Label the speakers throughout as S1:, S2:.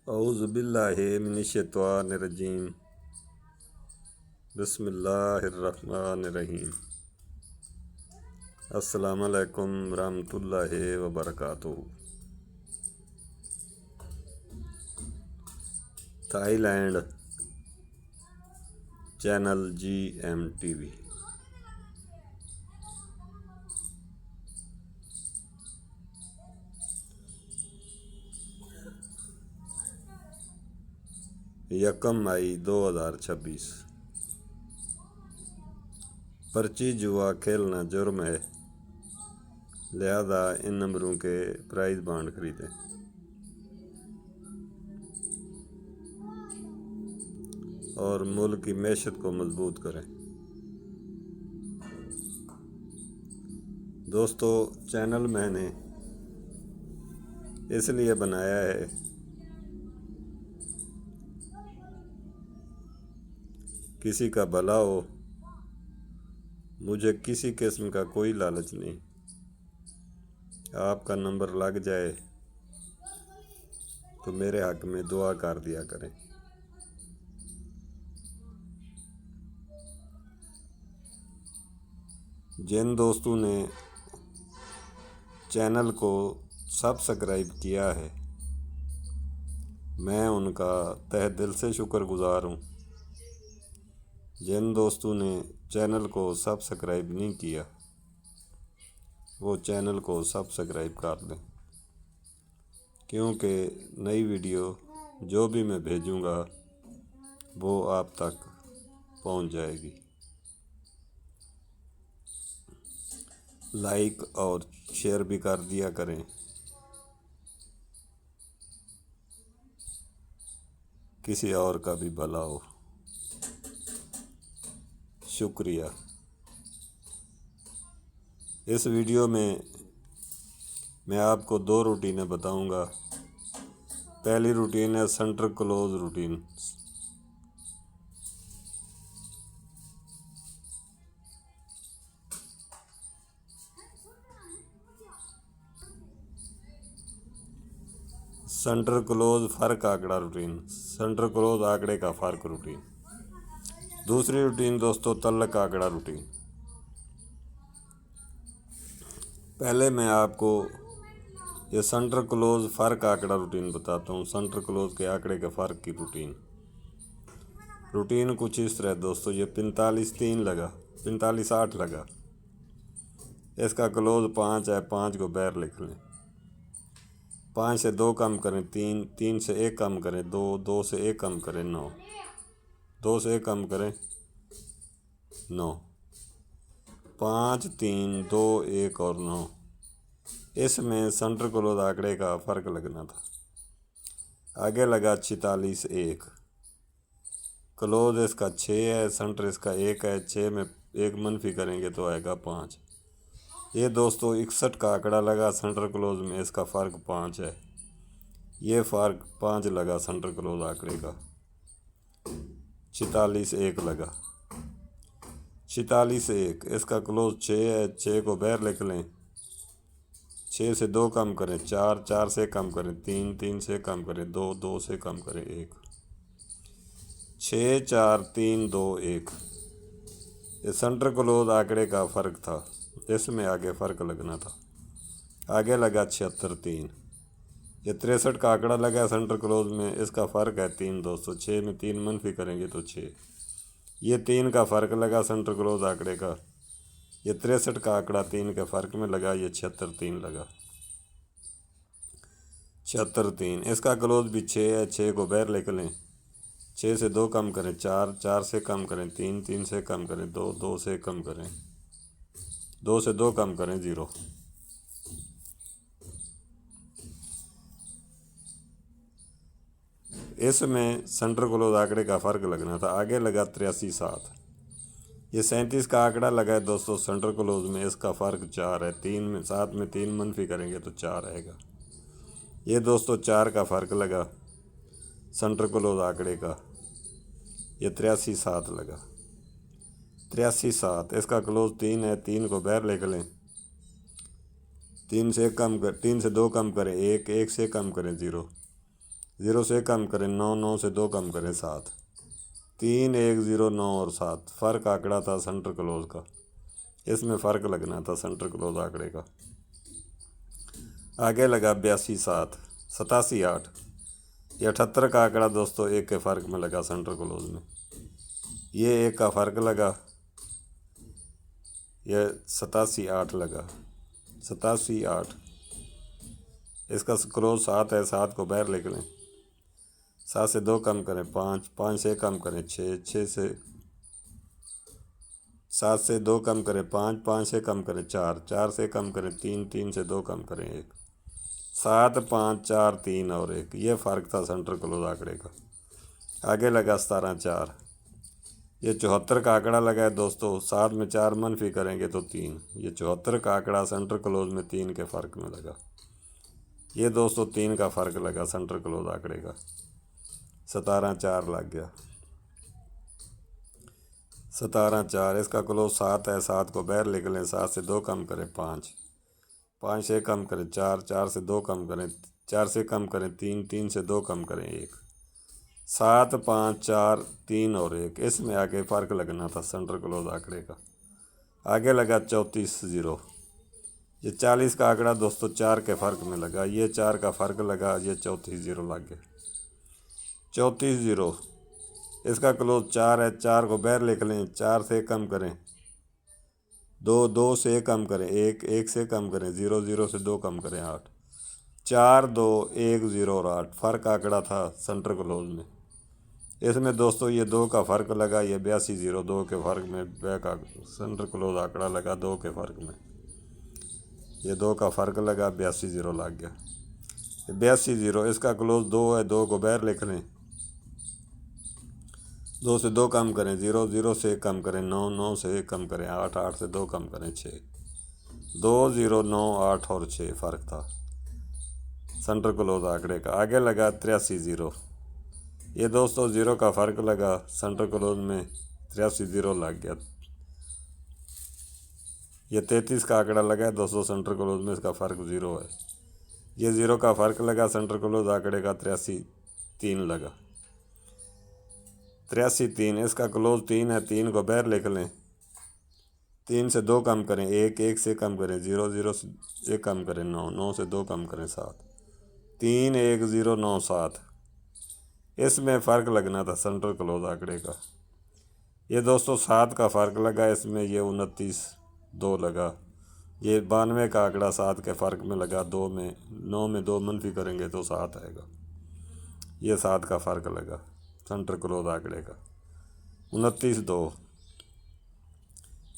S1: औज़ु बिल्लाहि मिनश्शैतानिर्रजीम बिस्मिल्लाहिर्रहमानिर्रहीम। अस्सलामु अलैकुम रहमतुल्लाहि व बरकातुहू। Thailand channel GMTV। यकम मई 2026। पर्ची जुआ खेलना जुर्म है, लिहाजा इन नंबरों के प्राइज बांड खरीदें और मुल्क की मैशत को मजबूत करें। दोस्तों, चैनल मैंने इसलिए बनाया है किसी का भला हो। मुझे किसी किस्म का कोई लालच नहीं। आपका नंबर लग जाए तो मेरे हक में दुआ कर दिया करें। जिन दोस्तों ने चैनल को सब्सक्राइब किया है, मैं उनका तहे दिल से शुक्रगुजार हूँ। जिन दोस्तों ने चैनल को सब्सक्राइब नहीं किया, वो चैनल को सब्सक्राइब कर दें, क्योंकि नई वीडियो जो भी मैं भेजूँगा वो आप तक पहुँच जाएगी। लाइक और शेयर भी कर दिया करें। किसी और का भी भला हो। शुक्रिया। इस वीडियो में मैं आपको 2 रूटीनें बताऊंगा। पहली रूटीन है centre close routine. Centre close फर्क आंकड़ा रूटीन। सेंटर क्लोज आंकड़े का फर्क रूटीन। दूसरी रूटीन दोस्तों, तल्लक आंकड़ा रूटीन। पहले मैं आपको ये सेंटर क्लोज फ़र्क आंकड़ा रूटीन बताता हूँ। सेंटर क्लोज के आंकड़े के फ़र्क की रूटीन कुछ इस तरह दोस्तों। ये 45-3 लगा, 45-8 लगा। इसका क्लोज 5 है, 5 को बाहर लिख लें। 5 से 2 कम करें 3, 3 से 1 कम करें 2, 2 से 1 कम करें 9, 2 से 1 कम करें 9, 5, 3, 2, 1 और 9। इसमें सेंटर क्लोज आंकड़े का फ़र्क लगना था। आगे लगा 46-1। क्लोज इसका 6 है, सेंटर इसका 1 है। 6 में 1 मनफी करेंगे तो आएगा 5। ये दोस्तों 61 का आंकड़ा लगा सेंटर क्लोज में, इसका फ़र्क 5 है। ये फ़र्क 5 लगा सेंटर क्लोज आंकड़े का। 46-1 लगा। 46-1 इसका क्लोज 6 है। 6 को बाहर लिख लें। 6 से 2 कम करें 4, 4 से कम करें 3, 3 से कम करें 2, 2 से कम करें 1। 6, 4, 3, 2, 1। ये सेंटर क्लोज आंकड़े का फ़र्क था। इसमें आगे फ़र्क लगना था। आगे लगा 76-3। ये 63 का आंकड़ा लगा सेंटर क्लोज में, इसका फ़र्क है 3 दोस्तों। 6 में 3 मनफी करेंगे तो 6। ये 3 का फ़र्क लगा सेंटर क्लोज आंकड़े का। ये 63 का आंकड़ा 3 के फ़र्क में लगा। ये 76-3 लगा। 76-3 इसका क्लोज भी 6 है। 6 को बाहर लिख लें। 6 से 2 कम करें 4, 4 से कम करें 3, 3 से कम करें 2, 2 से कम करें 2 से 2 कम करें 0। इसमें सेंटर क्लोज आंकड़े का फ़र्क लगना था। आगे लगा 83-7। ये 37 का आंकड़ा लगा है दोस्तों सेंटर क्लोज में, इसका फ़र्क 4 है। 3 में 7 में 3 मनफी करेंगे तो 4 आएगा। ये दोस्तों 4 का फ़र्क लगा सेंटर क्लोज आंकड़े का। ये 83-7 लगा। 83-7 इसका क्लोज 3 है। 3 को बाहर लिख लें। 3 से 2 कम करें 1, 1 से कम करें 0। 0 से कम करें 9, 9 से 2 कम करें 7, 3, 1, 0, 9 और 7। फ़र्क आंकड़ा था सेंटर क्लोज का, इसमें फ़र्क लगना था सेंटर क्लोज आंकड़े का। आगे लगा 82 7, 87 8। ये 78 का आंकड़ा दोस्तों एक के फ़र्क में लगा सेंटर क्लोज में, ये एक का फ़र्क लगा, ये 87 8 लगा, 87 8। इसका क्लोज 7 है, 7 को बाहर लिख लें। 7 से 2 कम करें 5, 5 से कम करें 6, 6 से 7 से 2 कम करें 5, 5 से कम करें 4, 4 से कम करें 3, 3 से 2 कम करें 1, 7 5 4 3 और 1। ये फ़र्क था सेंटर क्लोज आंकड़े का। आगे लगा 17 4। ये 74 का आंकड़ा लगा है दोस्तों, 7 में 4 मनफी करेंगे तो 3। ये 74 का आंकड़ा सेंटर क्लोज में 3 के फ़र्क में लगा। ये दोस्तों 3 का फ़र्क लगा सेंटर क्लोज आंकड़े का, 17 4 लग गया। 17 4। इसका क्लोज 7 है, 7 को बाहर लिख लें। 7 से 2 कम करें 5, 5 से कम करें 4, 4 से 2 कम करें 4 से कम करें 3, 3 से 2 कम करें 1, 7 5 4 3 और 1। इसमें आगे फ़र्क लगना था सेंटर क्लोज आंकड़े का। आगे लगा 34 0। ये 40 का आंकड़ा दोस्तों 4 के फ़र्क में लगा, ये 4 का फ़र्क लगा, ये 34 0 लग गया। 34 0। इसका क्लोज 4 है, 4 को बाहर लिख लें। 4 से कम करें 2, 2 से कम करें 1, 1 से कम करें 0, 0 से 2 कम करें 8, 4 2 1 0 और 8। फ़र्क आंकड़ा था सेंटर क्लोज में। इसमें दोस्तों ये 2 का फ़र्क लगा, ये 82 0 2 के फ़र्क में बैक सेंटर क्लोज आंकड़ा लगा 2 के फ़र्क में। ये 2 का फ़र्क लगा, 82 0 लग गया। 82 0। इसका क्लोज 2 है, 2 को बाहर लिख लें। 2 से 2 कम करें 0, 0 से कम करें 9, 9 से कम करें 8, 8 से 2 कम करें 6, 2 0 9 8 और 6 फ़र्क था सेंटर क्लोज आंकड़े का। आगे लगा 83 0। ये दोस्तों 0 का फ़र्क लगा सेंटर क्लोज में, 83 0 लग गया। ये 33 का आंकड़ा लगा है दोस्तों सेंटर क्लोज में, इसका फ़र्क 0 है। ये 0 का फ़र्क लगा सेंटर क्लोज आंकड़े का, 83 3 लगा, 83 3। इसका क्लोज 3 है, 3 को बाहर लिख लें। 3 से 2 कम करें 1, 1 से कम करें 0, 0 से 1 कम करें 9, 9 से 2 कम करें 7, 3 1 0 9 7। इसमें फ़र्क लगना था सेंटर क्लोज आंकड़े का। ये दोस्तों 7 का फ़र्क लगा, इसमें ये 29 2 लगा। ये 92 का आंकड़ा 7 के फ़र्क में लगा, 2 में 9 में 2 मनफी करेंगे तो 7 आएगा। ये 7 का फ़र्क लगा सेंटर क्लोज आंकड़े का, 29 2।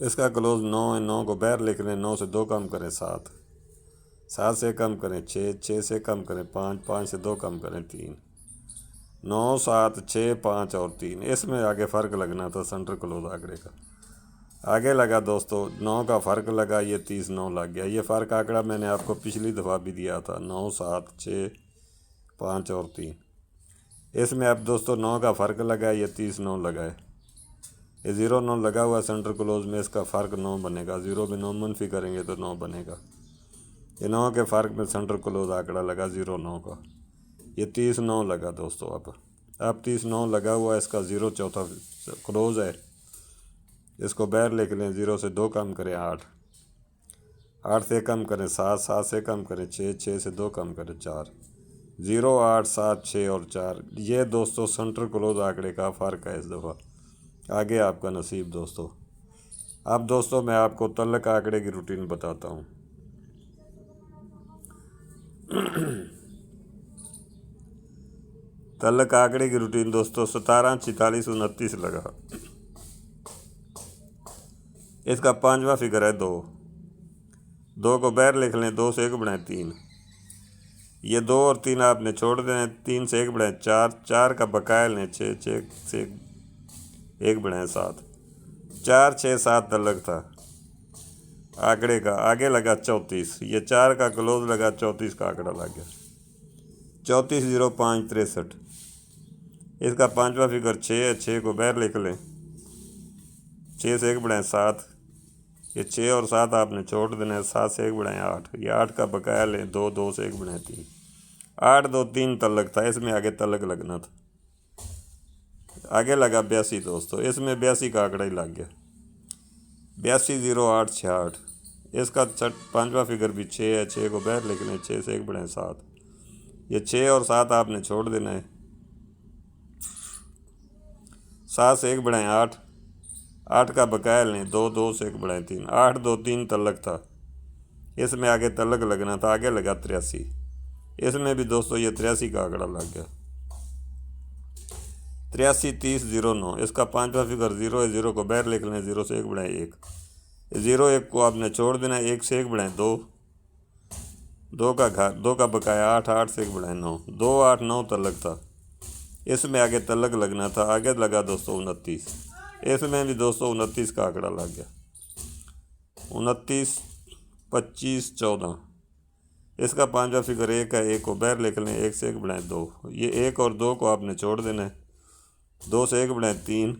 S1: इसका क्लोज 9 है, 9 को बाहर लिख लें। 9 से 2 कम करें 7, 7 से कम करें 6, 6 से कम करें 5, 5 से 2 कम करें 3, 9 7 6 5 और 3। इसमें आगे फ़र्क लगना था सेंटर क्लोज आंकड़े का। आगे लगा दोस्तों 9 का फ़र्क लगा, ये 30 9 लग गया। ये फ़र्क आंकड़ा मैंने आपको पिछली दफ़ा भी दिया था, 9 7 6 5 और 3। इसमें अब दोस्तों 9 का फ़र्क लगा, ये 30 9 लगा है। ये 0 9 लगा हुआ सेंटर क्लोज में, इसका फ़र्क 9 बनेगा। 0 में 9 मनफी करेंगे तो 9 बनेगा। ये 9 के फ़र्क में सेंटर क्लोज आंकड़ा लगा 0 9 का। ये 30 9 लगा दोस्तों। अब 30 9 लगा हुआ, इसका 0 चौथा क्लोज है। इसको बाहर लिख लें। 0 से 2 कम करें 8, 8 से कम करें 7, 7 से कम करें 6, 6 से 2 कम करें 4, 0 8 7 6 और 4। ये दोस्तों सेंटर क्लोज आंकड़े का फ़र्क है इस दफ़ा। आगे आपका नसीब दोस्तों। अब दोस्तों मैं आपको तल्लक आंकड़े की रूटीन बताता हूँ। तल्लक आंकड़े की रूटीन दोस्तों 17 46 29 लगा। इसका 5वां फिगर है 2, 2 को बाहर लिख लें। 2 से 1 बढ़ाएं 3, ये 2 और 3 आपने छोड़ देना। 3 से 1 बढ़ाएं 4, 4 का बकाया लें 6, 6 से 1 बढ़ाएं 7, 4 6 7 तल्लक था आंकड़े का। आगे लगा 34। ये 4 का क्लोज लगा, 34 का आंकड़ा लग गया। 34 0 5 63। इसका 5वां फिगर 6 है, 6 को बाहर लिख लें। 6 से 1 बढ़ाएं 7, ये 6 और 7 आपने छोड़ देना है। 7 से 1 बढ़ाएं 8, ये 8 का बकाया लें। 2 2 से 1 बढ़ाएं 3, 8 2 3 तलक था, इसमें आगे तलक लगना था। आगे लगा 82 दोस्तों, इसमें 82 का आंकड़ा ही लग गया। 82 0 8 66। इसका पांचवा फिगर भी 6 है। 6 को बाहर लिख लें, 6 से 1 बढ़ाएं 7। ये 6 और 7 आपने छोड़ देना है। 7 से 1 बढ़ाएं 8। 8 का बकाया लें 2। 2 से 1 बढ़ाएं 3। 8 2 3 तलक था, इसमें आगे तलक लगना था। आगे लगा 83। इसमें भी दोस्तों ये 83 का आंकड़ा लग गया। 83 30 0 9। इसका पांचवा फिगर 0 है। 0 को बाहर लिख लें, 0 से 1 बढ़ाएं 1। 0 1 को आपने छोड़ देना है। 1 से 1 बढ़ाएं 2। 2 का घात 2 का बकाया 8। 8 से 1 बढ़ाएं 9। 2 8 9 तलक था, इसमें आगे तलक लगना था। आगे लगा दोस्तों 29। इसमें भी दोस्तों 29 का आंकड़ा लग गया। 29 25 14। इसका पांचवा फिगर 1 है। 1 को बाहर लिख लें, 1 से 1 बढ़ाएं 2। ये 1 और 2 को आपने छोड़ देना है। 2 से 1 बढ़ाएं 3।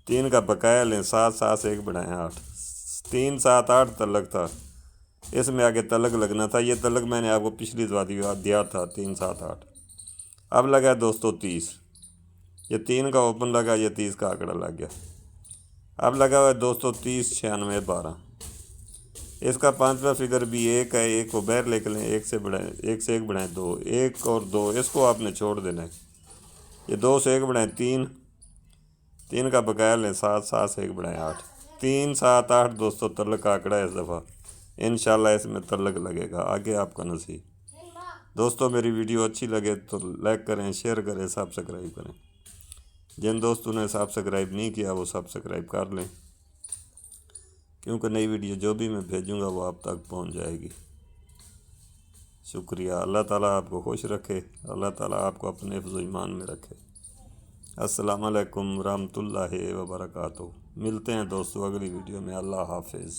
S1: 3 का बकाया लें 7। 7 से 1 बढ़ाएं 8। 3 7 8 तलक था, इसमें आगे तलक लगना था। ये तलक मैंने आपको पिछली दफा दिया था 3 7 8। अब लगा दोस्तों 30। ये 3 का ओपन लगा, ये 30 का आंकड़ा लग गया। अब लगा हुआ है दोस्तों 30 96 12। इसका पांचवा फिगर भी 1 है। 1 को बाहर लिख लें, 1 से 1 बढ़ाएं 2। 1 और 2 इसको आपने छोड़ देना है। ये 2 से 1 बढ़ाएं 3। 3 का बकाया लें 7। 7 से 1 बढ़ाएं 8। 3 7 8 दोस्तों तलक का आंकड़ा है इस दफ़ा। इंशाल्लाह इसमें तलक लगेगा, आगे आपका नसीब। दोस्तों मेरी वीडियो अच्छी लगे तो लाइक करें, शेयर करें, सब्सक्राइब करें। जिन दोस्तों ने सब्सक्राइब नहीं किया वो सब्सक्राइब कर लें, क्योंकि नई वीडियो जो भी मैं भेजूँगा वो आप तक पहुँच जाएगी। शुक्रिया। अल्लाह ताला आपको खुश रखे, अल्लाह ताला आपको अपने हिफ्ज़ ईमान में रखे। अस्सलाम वालेकुम रहमतुल्लाहि व बरकातुहू। मिलते हैं दोस्तों अगली वीडियो में। अल्लाह हाफिज़।